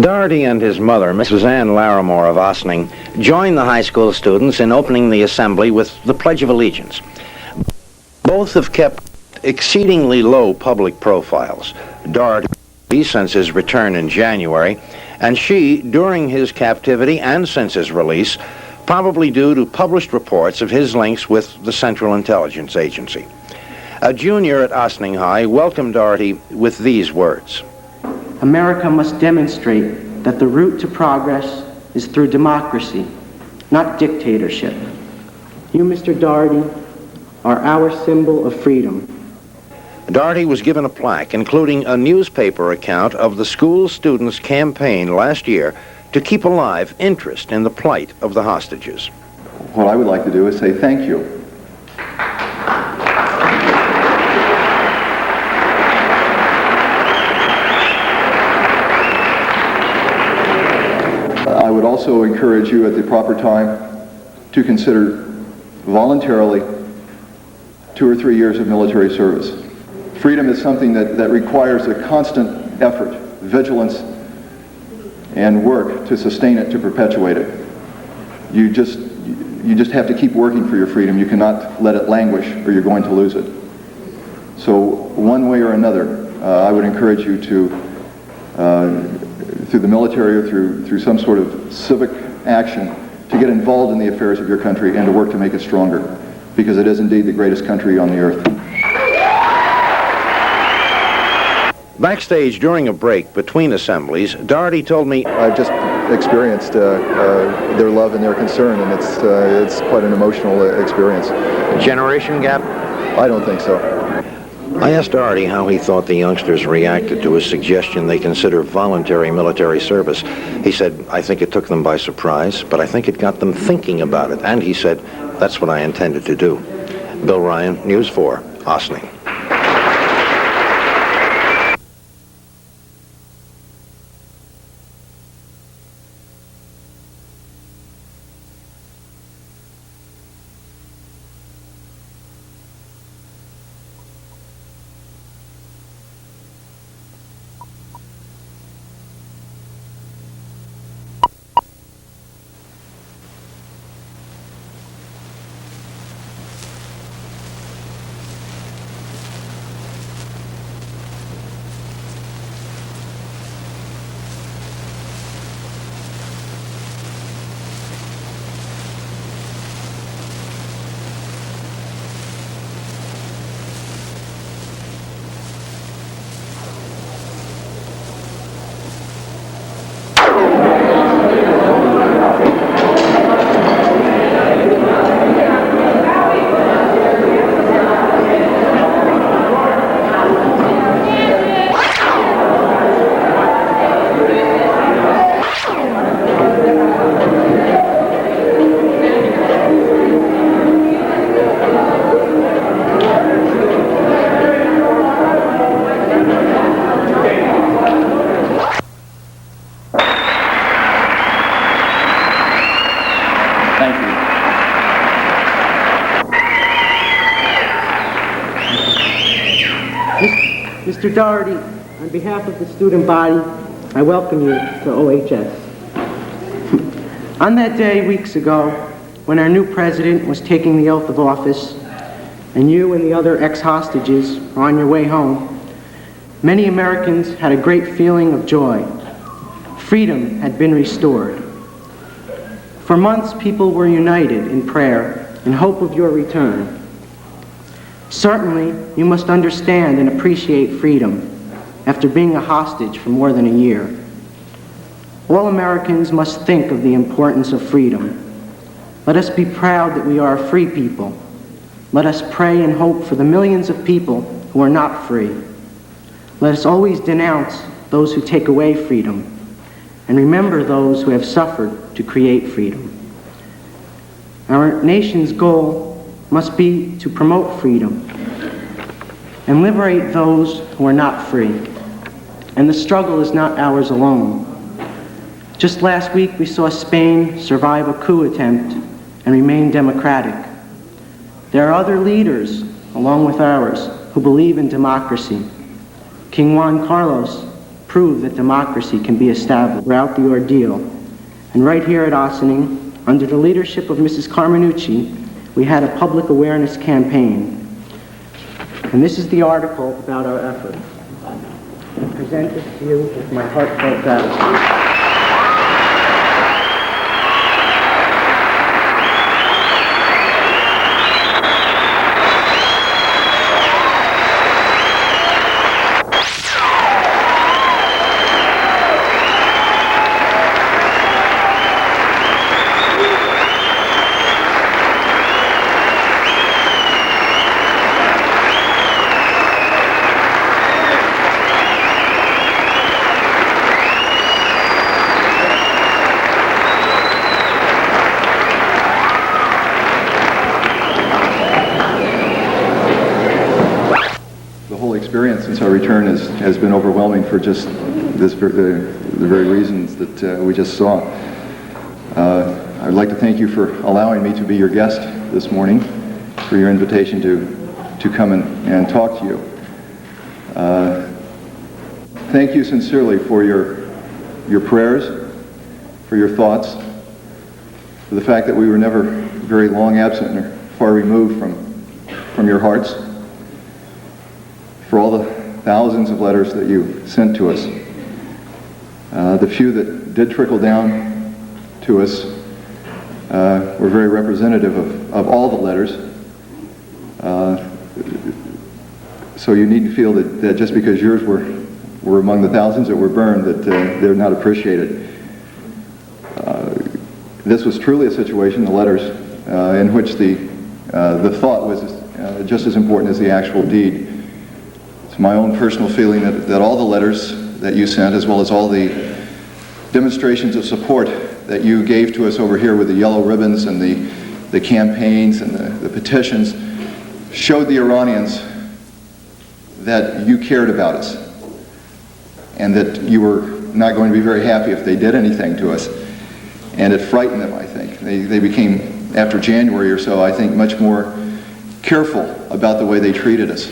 Doherty and his mother, Mrs. Ann Larimore of Ossining, joined the high school students in opening the assembly with the Pledge of Allegiance. Both have kept exceedingly low public profiles. Doherty since his return in January, and she during his captivity and since his release, probably due to published reports of his links with the Central Intelligence Agency. A junior at Ossining High welcomed Doherty with these words. America must demonstrate that the route to progress is through democracy, not dictatorship. You, Mr. Doherty, are our symbol of freedom. Doherty was given a plaque, including a newspaper account of the school students' campaign last year to keep alive interest in the plight of the hostages. What I would like to do is say thank you. I would also encourage you at the proper time to consider voluntarily 2 or 3 years of military service. Freedom is something that requires a constant effort, vigilance, and work to sustain it, to perpetuate it. You just have to keep working for your freedom. You cannot let it languish or you're going to lose it. So one way or another, I would encourage you to, through the military or through some sort of civic action, to get involved in the affairs of your country and to work to make it stronger, because it is indeed the greatest country on the earth. Backstage during a break between assemblies, Doherty told me, I've just experienced their love and their concern, and it's quite an emotional experience. generation gap? I don't think so. I asked Doherty how he thought the youngsters reacted to his suggestion they consider voluntary military service. He said, I think it took them by surprise, but I think it got them thinking about it. And he said, that's what I intended to do. Bill Ryan, News 4, Ossining. Mr. Doherty, on behalf of the student body, I welcome you to OHS. On that day, weeks ago, when our new president was taking the oath of office, and you and the other ex-hostages were on your way home, many Americans had a great feeling of joy. Freedom had been restored. For months, people were united in prayer in hope of your return. Certainly, you must understand and appreciate freedom after being a hostage for more than a year. All Americans must think of the importance of freedom. Let us be proud that we are a free people. Let us pray and hope for the millions of people who are not free. Let us always denounce those who take away freedom and remember those who have suffered to create freedom. Our nation's goal must be to promote freedom and liberate those who are not free. And the struggle is not ours alone. Just last week, we saw Spain survive a coup attempt and remain democratic. There are other leaders, along with ours, who believe in democracy. King Juan Carlos prove that democracy can be established throughout the ordeal. And right here at Ossining, under the leadership of Mrs. Carmenucci, we had a public awareness campaign. And this is the article about our effort. I present this to you with my heartfelt gratitude. Experience since our return has been overwhelming for just the very reasons that we just saw. I'd like to thank you for allowing me to be your guest this morning, for your invitation to come and talk to you. Thank you sincerely for your prayers, for your thoughts, for the fact that we were never very long absent or far removed from your hearts, for all the thousands of letters that you sent to us. The few that did trickle down to us were very representative of all the letters. So you need to feel that just because yours were among the thousands that were burned, that they're not appreciated. This was truly a situation, the letters, in which the thought was just as important as the actual deed. My own personal feeling that all the letters that you sent, as well as all the demonstrations of support that you gave to us over here with the yellow ribbons and the campaigns and the petitions, showed the Iranians that you cared about us and that you were not going to be very happy if they did anything to us. And it frightened them, I think. They became, after January or so, I think, much more careful about the way they treated us.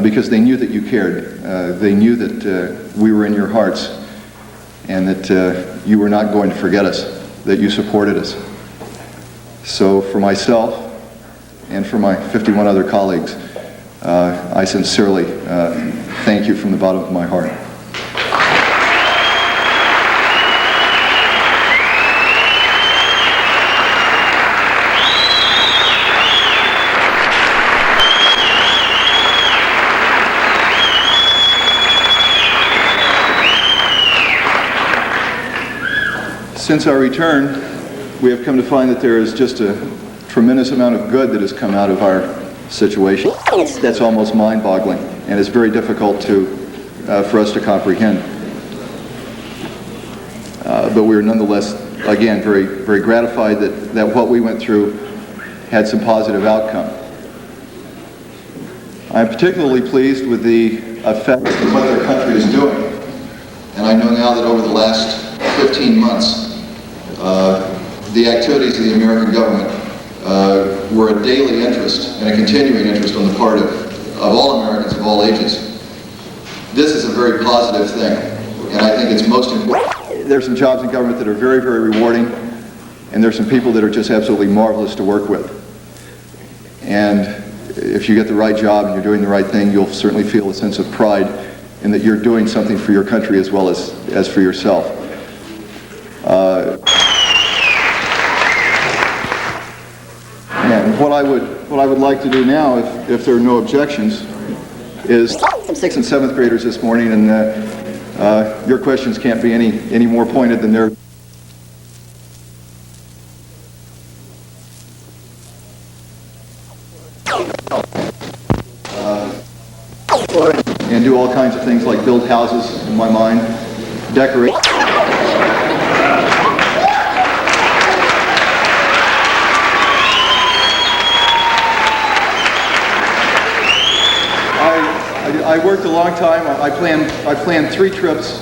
Because they knew that you cared. They knew that we were in your hearts and that you were not going to forget us, that you supported us. So for myself and for my 51 other colleagues, I sincerely thank you from the bottom of my heart. Since our return, we have come to find that there is just a tremendous amount of good that has come out of our situation. That's almost mind-boggling, and it's very difficult for us to comprehend. But we are nonetheless, again, very, very gratified that what we went through had some positive outcome. I'm particularly pleased with the effect of what our country is doing. And I know now that over the last 15 months, the activities of the American government were a daily interest and a continuing interest on the part of all Americans of all ages. This is a very positive thing, and I think it's most important. There's some jobs in government that are very, very rewarding, and there's some people that are just absolutely marvelous to work with. And if you get the right job and you're doing the right thing, you'll certainly feel a sense of pride in that you're doing something for your country as well as for yourself. And what I would like to do now, if there are no objections, is some 6th and 7th graders this morning, and your questions can't be any more pointed than theirs. And do all kinds of things like build houses, in my mind, decorate. I worked a long time. I planned 3 trips